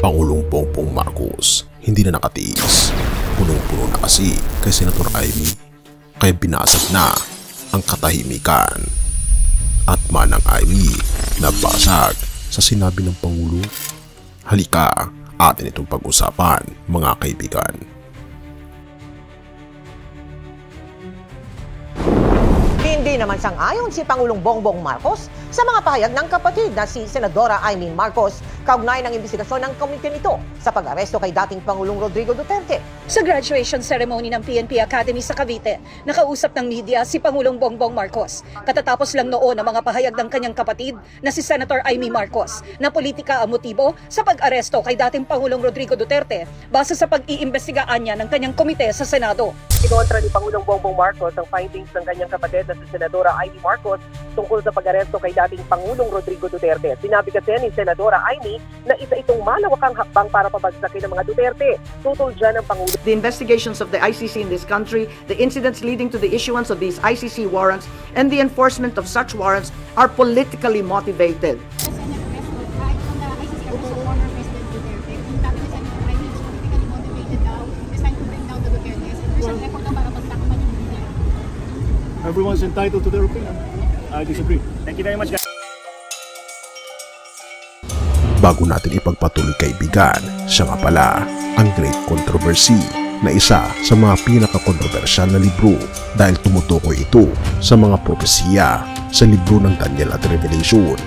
Pangulong Bongbong Marcos hindi na nakatiis. Punong-puno na kasi kay Senator Amy, kaya binasag na ang katahimikan. At Manang Amy nabasag sa sinabi ng Pangulo. Halika, atin itong pag-usapan mga kaibigan. Hindi naman sang-ayon si Pangulong Bongbong Marcos sa mga pahayag ng kapatid na si Senadora Amy Marcos kaugnay ng imbestigasyon ng komite nito sa pag-aresto kay dating Pangulong Rodrigo Duterte. Sa graduation ceremony ng PNP Academy sa Cavite, nakausap ng media si Pangulong Bongbong Marcos. Katatapos lang noon ang mga pahayag ng kanyang kapatid na si Senator Amy Marcos na politika ang motibo sa pag-aresto kay dating Pangulong Rodrigo Duterte base sa pag-iimbestigaan niya ng kanyang komite sa Senado. Kinontra ni Pangulong Bongbong Marcos ang findings ng kanyang kapatid na si Senadora Amy Marcos tungkol sa pag-aresto kay dating Pangulong Rodrigo Duterte. Sinabi kasi ni Senadora Amy na isa itong malawakang hakbang para pabagsakin ng mga Duterte. Tutol dyan ang Pangulo. The investigations of the ICC in this country, the incidents leading to the issuance of these ICC warrants, and the enforcement of such warrants are politically motivated. Everyone's entitled to their opinion. I disagree. Thank you very much, guys. Bago natin ipagpatuloy kaibigan, siya nga pala ang Great Controversy na isa sa mga pinaka-kontrobersyal na libro dahil tumutukoy ito sa mga propesiya sa libro ng Daniel at Revelation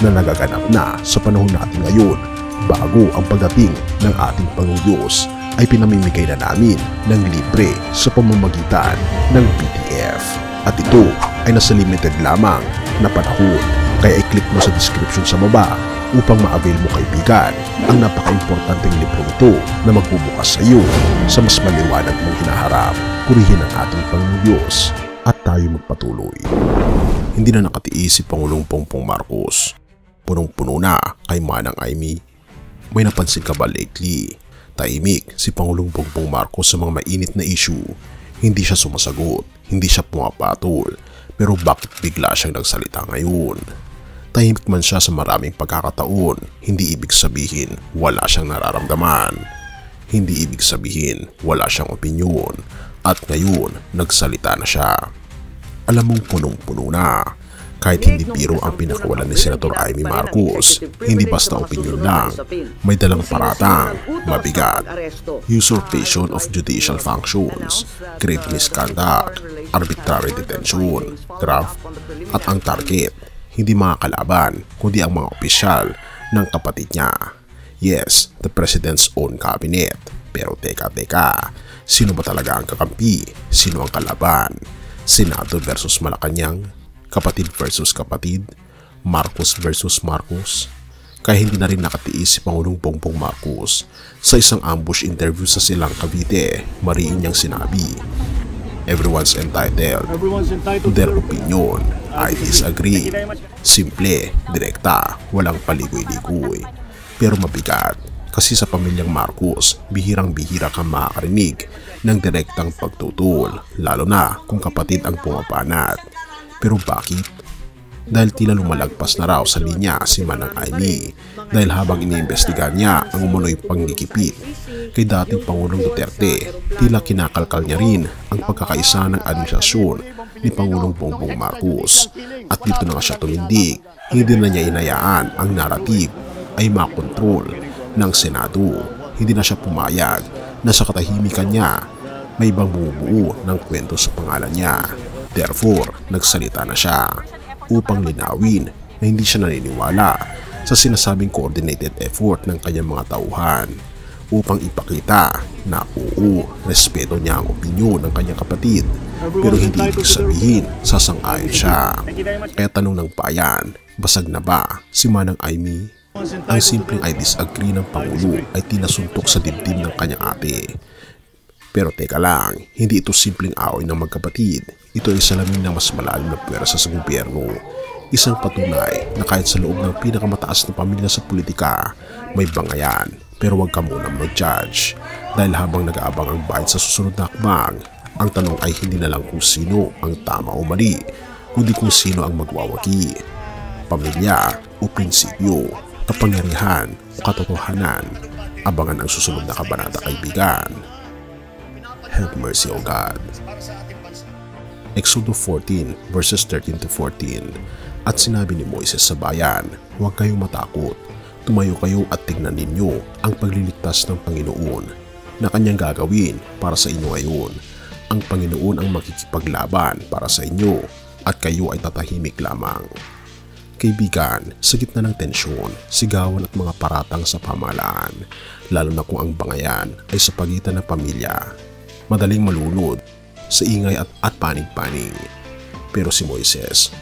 na nagaganap na sa panahon natin ngayon bago ang pagdating ng ating Panginoong Diyos ay pinamimigay na namin ng libre sa pamamagitan ng PDF. At ito ay nasa limited lamang na panahon kaya i-click mo sa description sa baba upang ma-avail mo kaibigan ang napaka-importanteng libro ito na magbubukas sa iyo sa mas maliwanag mong hinaharap. Purihin ang ating Panginoong Diyos at tayo magpatuloy. Hindi na nakatiis si Pangulong Bongbong Marcos. Punong-puno na kay Manang Amy. May napansin ka ba lately? Tahimik si Pangulong Bongbong Marcos sa mga mainit na issue. Hindi siya sumasagot, hindi siya pumapatol, pero bakit bigla siyang nagsalita ngayon? Tahimik man siya sa maraming pagkakataon, hindi ibig sabihin wala siyang nararamdaman. Hindi ibig sabihin wala siyang opinyon, at ngayon nagsalita na siya. Alam mong punong-puno na. Kahit hindi biro ang pinakawalan ni Senator Amy Marcos, hindi basta opinyon lang, may dalang paratang, mabigat, usurpation of judicial functions, grave misconduct, arbitrary detention, graft, at ang target, hindi mga kalaban, kundi ang mga opisyal ng kapatid niya. Yes, the President's own cabinet. Pero teka, sino ba talaga ang kakampi? Sino ang kalaban? Senado versus Malacanang? Kapatid versus kapatid, Marcos versus Marcos. Kaya hindi na rin nakatiis si Pangulong Bongbong Marcos sa isang ambush interview sa Silang Cavite. Mariin niyang sinabi, everyone's entitled to their opinion. I disagree. Simple, direkta, walang paligoy-ligoy. Pero mabigat kasi sa pamilyang Marcos, bihirang-bihira kang makakarinig ng direktang pagtutol, lalo na kung kapatid ang pumapanat. Pero bakit? Dahil tila lumalagpas na raw sa linya si Manang Amy dahil habang iniimbestigahan niya ang umunoy panggigipit kay dating Pangulong Duterte, tila kinakalkal niya rin ang pagkakaisa ng administrasyon ni Pangulong Bongbong Marcos. At dito na nga siya tumindig, hindi na niya inayaan ang narrative ay makontrol ng Senado. Hindi na siya pumayag na sa katahimikan niya may ibang bumubuo ng kwento sa pangalan niya. Therefore, nagsalita na siya upang linawin na hindi siya naniniwala sa sinasabing coordinated effort ng kanyang mga tauhan upang ipakita na oo, respeto niya ang opinyon ng kanyang kapatid pero hindi ibig sabihin sasang-ayon siya. Kaya tanong ng bayan, basag na ba si Manang Amy? Ang simpleng I disagree ng Pangulo ay tinasuntok sa dibdib ng kanyang ate. Pero teka lang, hindi ito simpleng away ng magkapatid. Ito ay salamin ng mas malalim na puwersa sa gobyerno. Isang patunay na kahit sa loob ng pinakamataas na pamilya sa politika, may bangayan. Pero huwag ka muna mag-judge. Dahil habang nag-aabang ang bayan sa susunod na hakbang, ang tanong ay hindi na lang kung sino ang tama o mali, kundi kung sino ang magwawagi. Pamilya o prinsipyo, kapangyarihan o katotohanan. Abangan ang susunod na kabanata, kaibigan. Have mercy, O God. Exodo 14 verses 13 to 14. At sinabi ni Moises sa bayan, huwag kayong matakot. Tumayo kayo at tingnan ninyo ang pagliligtas ng Panginoon na kanyang gagawin para sa inyo ngayon. Ang Panginoon ang makikipaglaban para sa inyo at kayo ay tatahimik lamang. Kaibigan, sa gitna ng tensyon, sigawan at mga paratang sa pamahalaan, lalo na kung ang bangayan ay sa pagitan ng pamilya, madaling malunod sa ingay at panig-panig. Pero si Moises,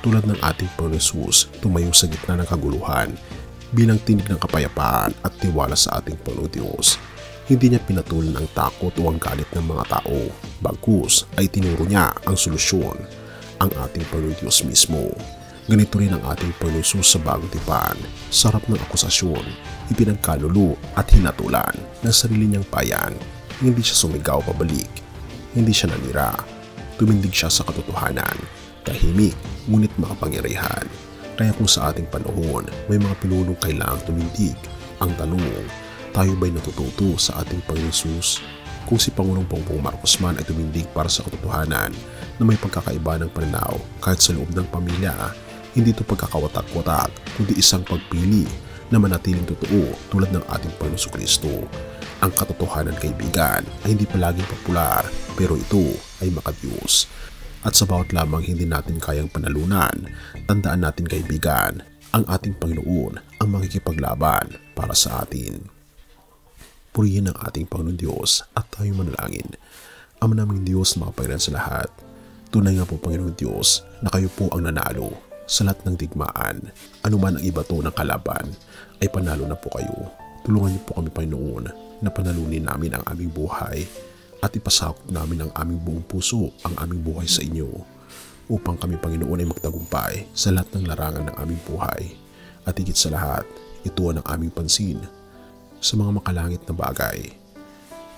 tulad ng ating Panginoon Jesus, tumayo sa gitna ng kaguluhan bilang tinig ng kapayapaan at tiwala sa ating Panginoon Diyos. Hindi niya pinatulan ang takot o ang galit ng mga tao, bagkus ay tinuro niya ang solusyon, ang ating Panginoon Diyos mismo. Ganito rin ang ating Panginoon Jesus sa bagong tipan. Sarap ng akusasyon, ipinagkalulo at hinatulan ng sarili niyang bayan. Hindi siya sumigaw pabalik, hindi siya nanira. Tumindig siya sa katotohanan, tahimik ngunit makapangyarihan. Kaya kung sa ating panahon may mga pinunong kailangang tumindig, ang tanong, tayo ba'y natututo sa ating Panginoon Jesus? Kung si Pangulong Bongbong Marcos man ay tumindig para sa katotohanan na may pagkakaiba ng pananaw kahit sa loob ng pamilya, hindi ito pagkakawatak-watak kundi isang pagpili na manatiling totoo tulad ng ating Panginoon Kristo. Ang katotohanan, kaibigan, ay hindi palaging popular pero ito ay makadiyos. At sa bawat lamang hindi natin kayang panalunan, tandaan natin, kaibigan, ang ating Panginoon ang makikipaglaban para sa atin. Purihin ang ating Panginoon Diyos at tayo manalangin. Ama naming Diyos na makapangyarihan sa lahat, tunay nga po, Panginoon Diyos, na kayo po ang nanalo sa lahat ng digmaan. Anuman ang ibato ng kalaban, ay panalo na po kayo. Tulungan niyo po kami, Panginoon, na panalunin namin ang aming buhay at ipasakop namin ang aming buong puso, ang aming buhay sa inyo, upang kami, Panginoon, ay magtagumpay sa lahat ng larangan ng aming buhay. At higit sa lahat, ituon ang aming pansin sa mga makalangit na bagay.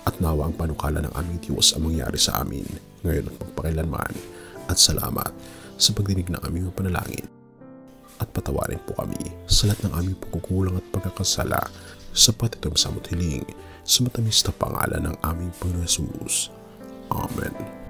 At nawa ang panukala ng aming Diyos ang mangyari sa amin ngayon at magpakailanman. At salamat sa pagdinig ng aming panalangin. At patawarin po kami sa lahat ng aming pagkukulang at pagkakasala, sapat ito ang samot hiling sa matamis na pangalan ng aming Panginoon Jesus. Amen.